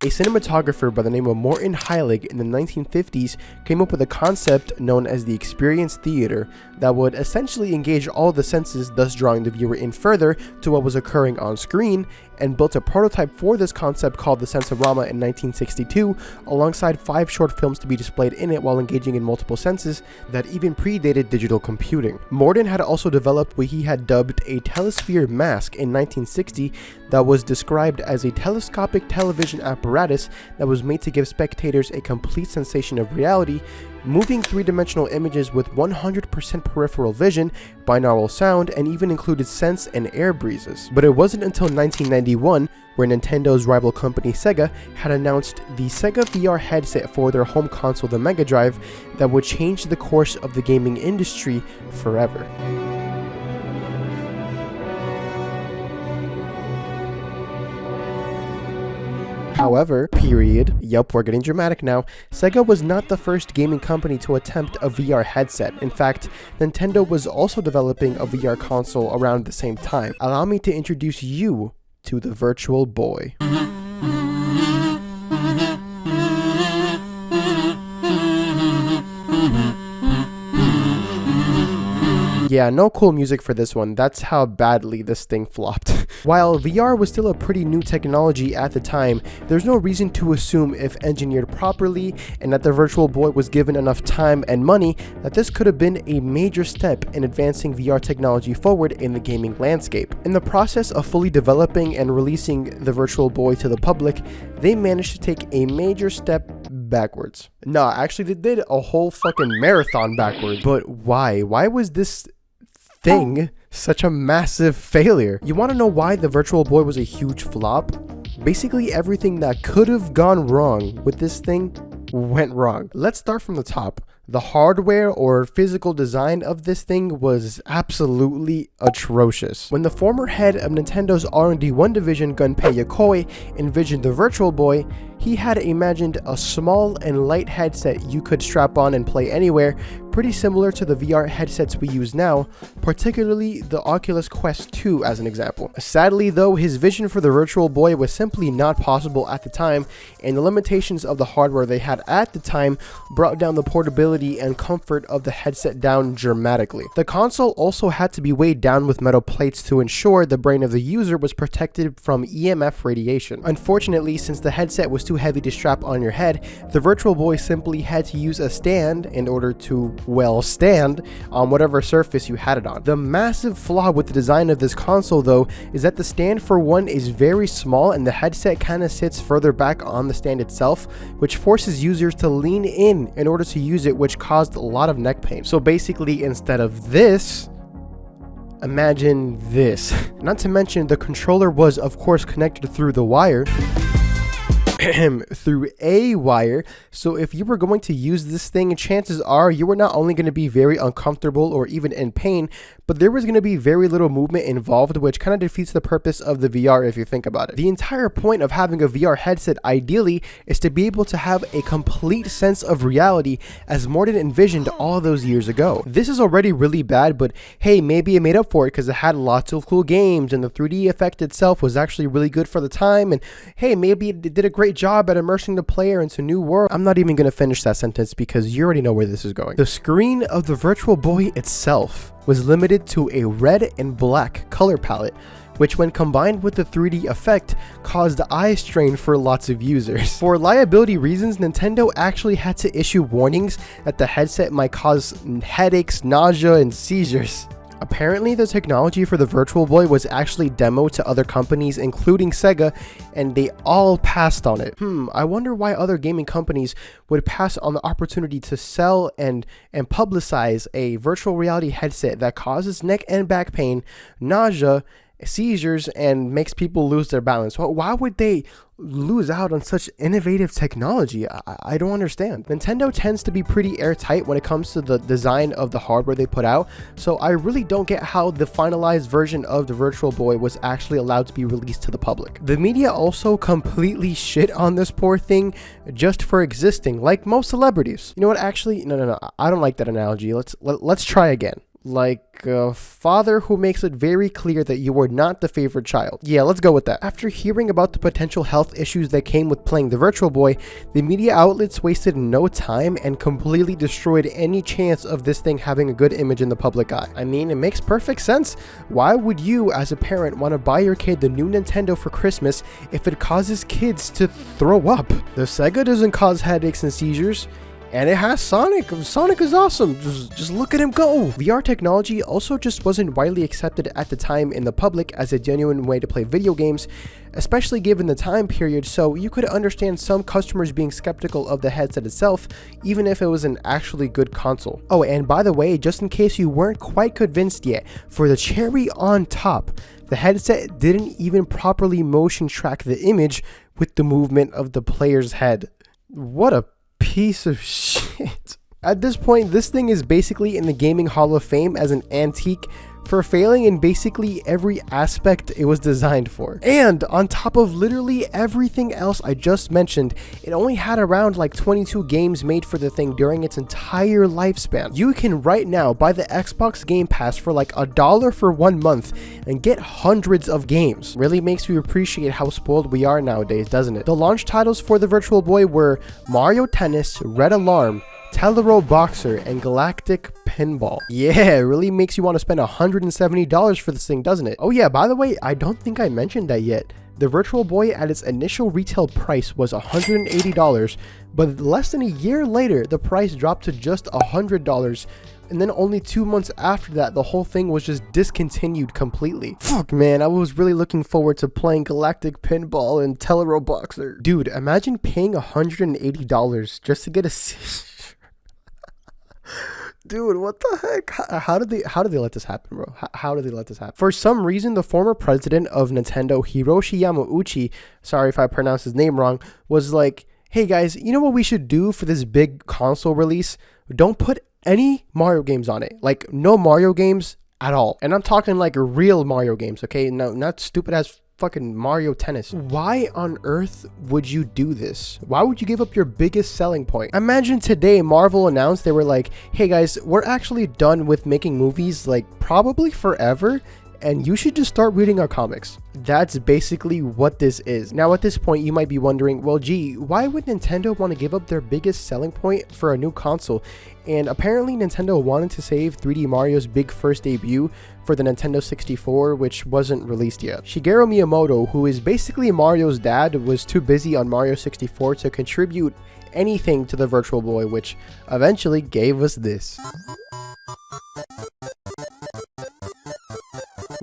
A cinematographer by the name of Morton Heilig in the 1950s came up with a concept known as the experience theater that would essentially engage all the senses, thus drawing the viewer in further to what was occurring on screen, and built a prototype for this concept called the Sensorama in 1962, alongside 5 short films to be displayed in it while engaging in multiple senses that even predated digital computing. Morton had also developed what he had dubbed a telesphere mask in 1960 that was described as a telescopic television apparatus that was made to give spectators a complete sensation of reality, moving 3-dimensional images with 100% peripheral vision, binaural sound, and even included scents and air breezes. But it wasn't until 1991 where Nintendo's rival company Sega had announced the Sega VR headset for their home console, the Mega Drive, that would change the course of the gaming industry forever. However, yup, we're getting dramatic now, Sega was not the first gaming company to attempt a VR headset. In fact, Nintendo was also developing a VR console around the same time. Allow me to introduce you to the Virtual Boy. Yeah, no cool music for this one. That's how badly this thing flopped. While VR was still a pretty new technology at the time, there's no reason to assume, if engineered properly and that the Virtual Boy was given enough time and money, that this could have been a major step in advancing VR technology forward in the gaming landscape. In the process of fully developing and releasing the Virtual Boy to the public, they managed to take a major step backwards. Nah, actually they did a whole fucking marathon backwards. But why? Why was this thing such a massive failure? You want to know why the Virtual Boy was a huge flop? Basically everything that could have gone wrong with this thing went wrong. Let's start from the top. The hardware or physical design of this thing was absolutely atrocious. When the former head of Nintendo's R&D1 division, Gunpei Yokoi, envisioned the Virtual Boy, he had imagined a small and light headset you could strap on and play anywhere, pretty similar to the VR headsets we use now, particularly the Oculus Quest 2 as an example. Sadly though, his vision for the Virtual Boy was simply not possible at the time, and the limitations of the hardware they had at the time brought down the portability and comfort of the headset down dramatically. The console also had to be weighed down with metal plates to ensure the brain of the user was protected from EMF radiation. Unfortunately, since the headset was too heavy to strap on your head, the Virtual Boy simply had to use a stand in order to, well, stand on whatever surface you had it on. The massive flaw with the design of this console though is that the stand for one is very small and the headset kind of sits further back on the stand itself, which forces users to lean in order to use it, which caused a lot of neck pain. So basically, instead of this, imagine this. Not to mention the controller was of course connected through the wire through a wire, so if you were going to use this thing, chances are you were not only going to be very uncomfortable or even in pain, but there was going to be very little movement involved, which kind of defeats the purpose of the VR if you think about it. The entire point of having a VR headset ideally is to be able to have a complete sense of reality as Morton envisioned all those years ago. This is already really bad, but hey, maybe it made up for it because it had lots of cool games and the 3D effect itself was actually really good for the time, and hey, maybe it did a great job at immersing the player into new world. I'm not even going to finish that sentence because you already know where this is going. The screen of the Virtual Boy itself was limited to a red and black color palette, which when combined with the 3D effect caused eye strain for lots of users. For liability reasons, Nintendo actually had to issue warnings that the headset might cause headaches, nausea, and seizures. Apparently, the technology for the Virtual Boy was actually demoed to other companies, including Sega, and they all passed on it. I wonder why other gaming companies would pass on the opportunity to sell and publicize a virtual reality headset that causes neck and back pain, nausea, seizures, and makes people lose their balance. Well, why would they lose out on such innovative technology? I don't understand. Nintendo tends to be pretty airtight when it comes to the design of the hardware they put out, so I really don't get how the finalized version of the Virtual Boy was actually allowed to be released to the public. The media also completely shit on this poor thing just for existing, like most celebrities. You know what, actually, no, I don't like that analogy. Let's try again. Like a father who makes it very clear that you are not the favorite child. Yeah, let's go with that. After hearing about the potential health issues that came with playing the Virtual Boy, the media outlets wasted no time and completely destroyed any chance of this thing having a good image in the public eye. I mean, it makes perfect sense. Why would you, as a parent, want to buy your kid the new Nintendo for Christmas if it causes kids to throw up? The Sega doesn't cause headaches and seizures. And it has Sonic. Sonic is awesome. Just look at him go. VR technology also just wasn't widely accepted at the time in the public as a genuine way to play video games, especially given the time period, so you could understand some customers being skeptical of the headset itself, even if it was an actually good console. Oh, and by the way, just in case you weren't quite convinced yet, for the cherry on top, the headset didn't even properly motion track the image with the movement of the player's head. What a piece of shit. At this point, this thing is basically in the Gaming Hall of Fame as an antique for failing in basically every aspect it was designed for. And on top of literally everything else I just mentioned, it only had around like 22 games made for the thing during its entire lifespan. You can right now buy the Xbox Game Pass for like $1 for 1 month and get hundreds of games. Really makes you appreciate how spoiled we are nowadays, doesn't it? The launch titles for the Virtual Boy were Mario Tennis, Red Alarm, Telero Boxer, and Galactic Pinball. Yeah, it really makes you want to spend $170 for this thing, doesn't it? Oh yeah, by the way, I don't think I mentioned that yet. The Virtual Boy at its initial retail price was $180, but less than a year later, the price dropped to just $100. And then only 2 months after that, the whole thing was just discontinued completely. Fuck, man, I was really looking forward to playing Galactic Pinball and Telero Boxer. Dude, imagine paying $180 just to get a... Dude, what the heck? How did they let this happen, bro? How did they let this happen? For some reason, the former president of Nintendo, Hiroshi Yamauchi, sorry if I pronounced his name wrong, was like, hey guys, you know what we should do for this big console release? Don't put any Mario games on it. Like, no Mario games at all. And I'm talking like real Mario games, okay? No, not stupid ass fucking Mario Tennis. Why on earth would you do this? Why would you give up your biggest selling point? Imagine today Marvel announced they were like, hey guys, we're actually done with making movies, like probably forever, and you should just start reading our comics. That's basically what this is. Now at this point you might be wondering, well gee, why would Nintendo want to give up their biggest selling point for a new console? And apparently Nintendo wanted to save 3D Mario's big first debut for the Nintendo 64, which wasn't released yet. Shigeru Miyamoto, who is basically Mario's dad, was too busy on Mario 64 to contribute anything to the Virtual Boy, which eventually gave us this.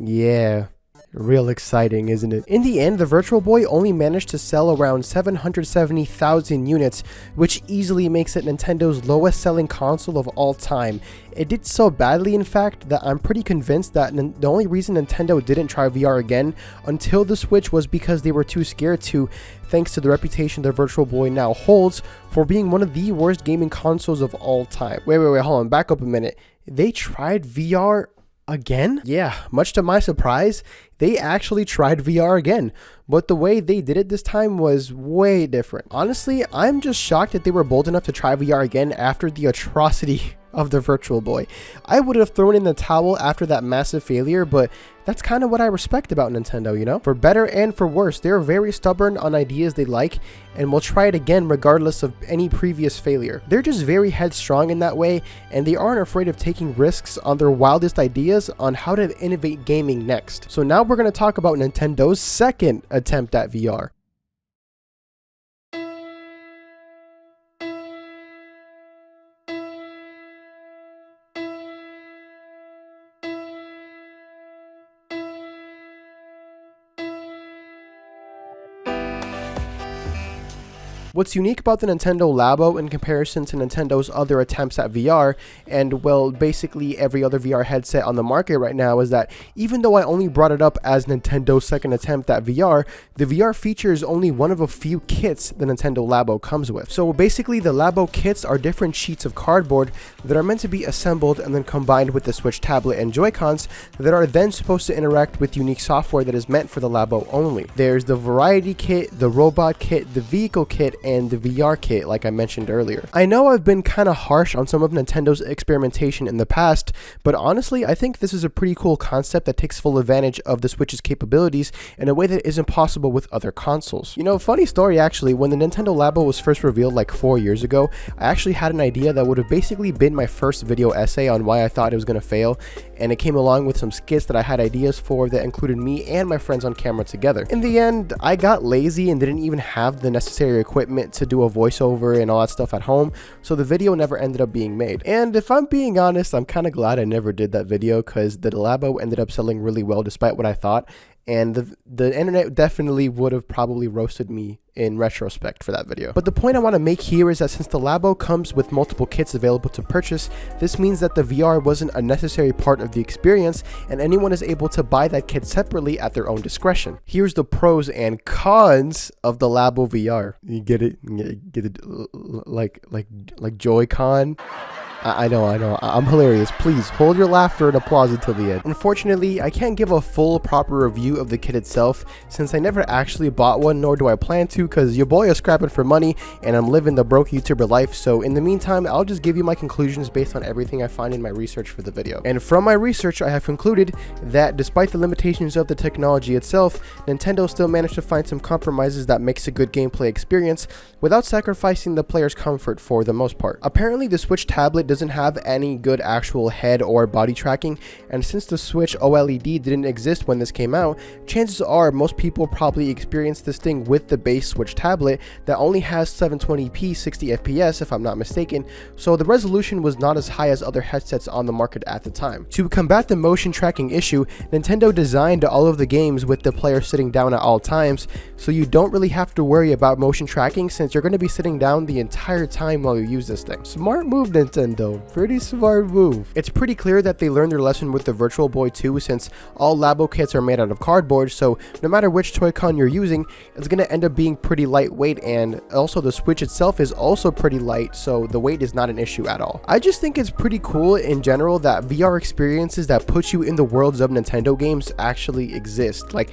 Yeah, real exciting, isn't it? In the end, the Virtual Boy only managed to sell around 770,000 units, which easily makes it Nintendo's lowest selling console of all time. It did so badly, in fact, that I'm pretty convinced that the only reason Nintendo didn't try VR again until the Switch was because they were too scared to, thanks to the reputation the Virtual Boy now holds for being one of the worst gaming consoles of all time. Wait, hold on, back up a minute. They tried VR again? Yeah, much to my surprise, they actually tried VR again, but the way they did it this time was way different. Honestly, I'm just shocked that they were bold enough to try VR again after the atrocity of the Virtual Boy. I would have thrown in the towel after that massive failure, but that's kind of what I respect about Nintendo, you know? For better and for worse, they're very stubborn on ideas they like and will try it again regardless of any previous failure. They're just very headstrong in that way, and they aren't afraid of taking risks on their wildest ideas on how to innovate gaming next. So now we're going to talk about Nintendo's second attempt at VR. What's unique about the Nintendo Labo in comparison to Nintendo's other attempts at VR, and well, basically every other VR headset on the market right now, is that even though I only brought it up as Nintendo's second attempt at VR, the VR feature is only one of a few kits the Nintendo Labo comes with. So basically the Labo kits are different sheets of cardboard that are meant to be assembled and then combined with the Switch tablet and Joy-Cons that are then supposed to interact with unique software that is meant for the Labo only. There's the Variety Kit, the Robot Kit, the Vehicle Kit, and the VR kit like I mentioned earlier. I know I've been kind of harsh on some of Nintendo's experimentation in the past, but honestly I think this is a pretty cool concept that takes full advantage of the Switch's capabilities in a way that isn't possible with other consoles. You know, funny story actually, when the Nintendo Labo was first revealed like 4 years ago, I actually had an idea that would have basically been my first video essay on why I thought it was going to fail, and it came along with some skits that I had ideas for that included me and my friends on camera together. In the end, I got lazy and didn't even have the necessary equipment to do a voiceover and all that stuff at home, so the video never ended up being made. And if I'm being honest, I'm kind of glad I never did that video, because the Labo ended up selling really well despite what I thought, and the internet definitely would have probably roasted me in retrospect for that video. But the point I want to make here is that since the Labo comes with multiple kits available to purchase, this means that the VR wasn't a necessary part of the experience, and anyone is able to buy that kit separately at their own discretion. Here's the pros and cons of the Labo VR. You get it? Get it? Like Joy-Con? I know, I'm hilarious. Please hold your laughter and applause until the end. Unfortunately, I can't give a full proper review of the kit itself since I never actually bought one, nor do I plan to, because your boy is scrapping for money and I'm living the broke YouTuber life. So in the meantime, I'll just give you my conclusions based on everything I find in my research for the video. And from my research, I have concluded that despite the limitations of the technology itself, Nintendo still managed to find some compromises that makes a good gameplay experience without sacrificing the player's comfort for the most part. Apparently, the Switch tablet doesn't have any good actual head or body tracking, and since the Switch OLED didn't exist when this came out, chances are most people probably experienced this thing with the base Switch tablet that only has 720p 60 FPS if I'm not mistaken, so the resolution was not as high as other headsets on the market at the time. To combat the motion tracking issue, Nintendo designed all of the games with the player sitting down at all times, so you don't really have to worry about motion tracking since you're going to be sitting down the entire time while you use this thing. Smart move, Nintendo. Pretty smart move. It's pretty clear that they learned their lesson with the Virtual Boy 2, since all Labo kits are made out of cardboard, so no matter which Toy-Con you're using, it's going to end up being pretty lightweight, and also the Switch itself is also pretty light, so the weight is not an issue at all. I just think it's pretty cool in general that VR experiences that put you in the worlds of Nintendo games actually exist. Like,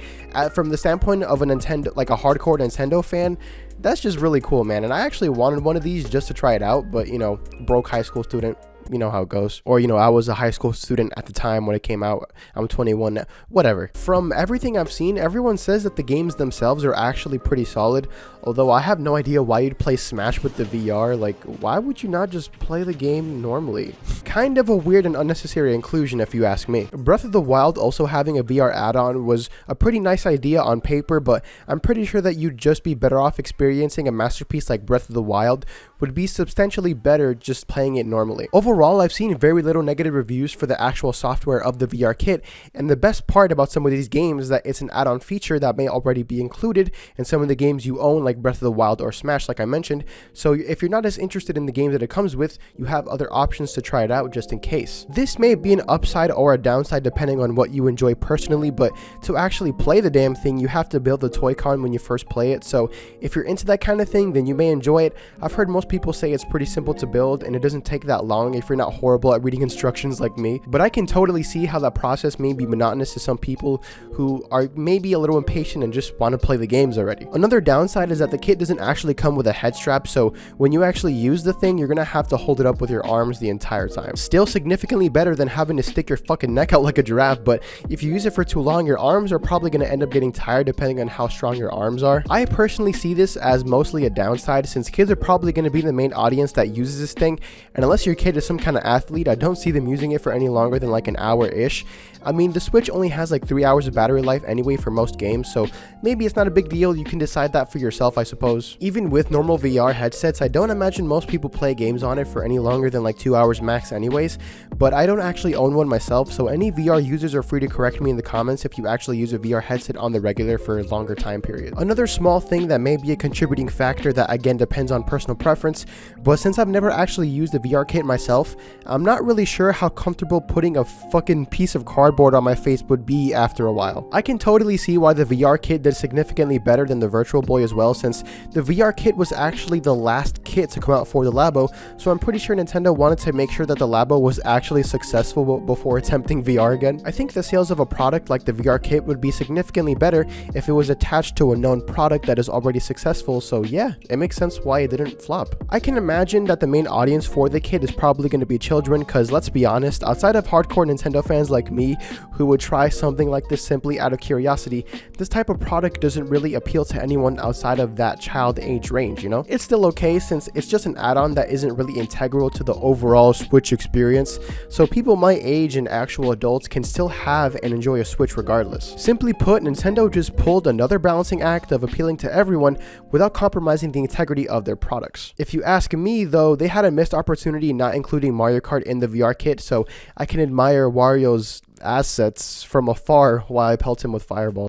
from the standpoint of a Nintendo, like a hardcore Nintendo fan, that's just really cool, man. And I actually wanted one of these just to try it out, but you know, broke high school student, you know how it goes. Or, you know, I was a high school student at the time when it came out. I'm 21 now. Whatever. From everything I've seen, everyone says that the games themselves are actually pretty solid, although I have no idea why you'd play Smash with the VR. Like, why would you not just play the game normally? Kind of a weird and unnecessary inclusion if you ask me. Breath of the Wild also having a VR add-on was a pretty nice idea on paper, but I'm pretty sure that you'd just be better off experiencing a masterpiece like Breath of the Wild would be substantially better just playing it normally. Overall, I've seen very little negative reviews for the actual software of the VR kit, and the best part about some of these games is that it's an add-on feature that may already be included in some of the games you own, like Breath of the Wild or Smash, like I mentioned. So if you're not as interested in the games that it comes with, you have other options to try it out just in case. This may be an upside or a downside depending on what you enjoy personally, but to actually play the damn thing, you have to build the Toy-Con when you first play it. So if you're into that kind of thing, then you may enjoy it. I've heard most people say it's pretty simple to build and it doesn't take that long if you're not horrible at reading instructions like me, but I can totally see how that process may be monotonous to some people who are maybe a little impatient and just want to play the games already. Another downside is that the kit doesn't actually come with a head strap, so when you actually use the thing, you're gonna have to hold it up with your arms the entire time. Still significantly better than having to stick your fucking neck out like a giraffe, but if you use it for too long, your arms are probably gonna end up getting tired depending on how strong your arms are. I personally see this as mostly a downside since kids are probably gonna be the main audience that uses this thing, and unless your kid is some kind of athlete, I don't see them using it for any longer than like an hour-ish. I mean, the Switch only has like 3 hours of battery life anyway for most games, so maybe it's not a big deal. You can decide that for yourself, I suppose. Even with normal VR headsets, I don't imagine most people play games on it for any longer than like 2 hours max anyways, but I don't actually own one myself, so any VR users are free to correct me in the comments if you actually use a VR headset on the regular for a longer time period. Another small thing that may be a contributing factor that again depends on personal preference, but since I've never actually used a VR kit myself, myself, I'm not really sure how comfortable putting a fucking piece of cardboard on my face would be after a while. I can totally see why the VR kit did significantly better than the Virtual Boy as well, since the VR kit was actually the last kit to come out for the Labo, so I'm pretty sure Nintendo wanted to make sure that the Labo was actually successful before attempting VR again. I think the sales of a product like the VR kit would be significantly better if it was attached to a known product that is already successful, so yeah, it makes sense why it didn't flop. I can imagine that the main audience for the kit is probably going to be children, because let's be honest, outside of hardcore Nintendo fans like me who would try something like this simply out of curiosity, this type of product doesn't really appeal to anyone outside of that child age range, you know? It's still okay since it's just an add-on that isn't really integral to the overall Switch experience, so people my age and actual adults can still have and enjoy a Switch regardless. Simply put, Nintendo just pulled another balancing act of appealing to everyone without compromising the integrity of their products. If you ask me though, they had a missed opportunity not including Mario Kart in the VR kit, so I can admire Wario's assets from afar while I pelt him with fireballs.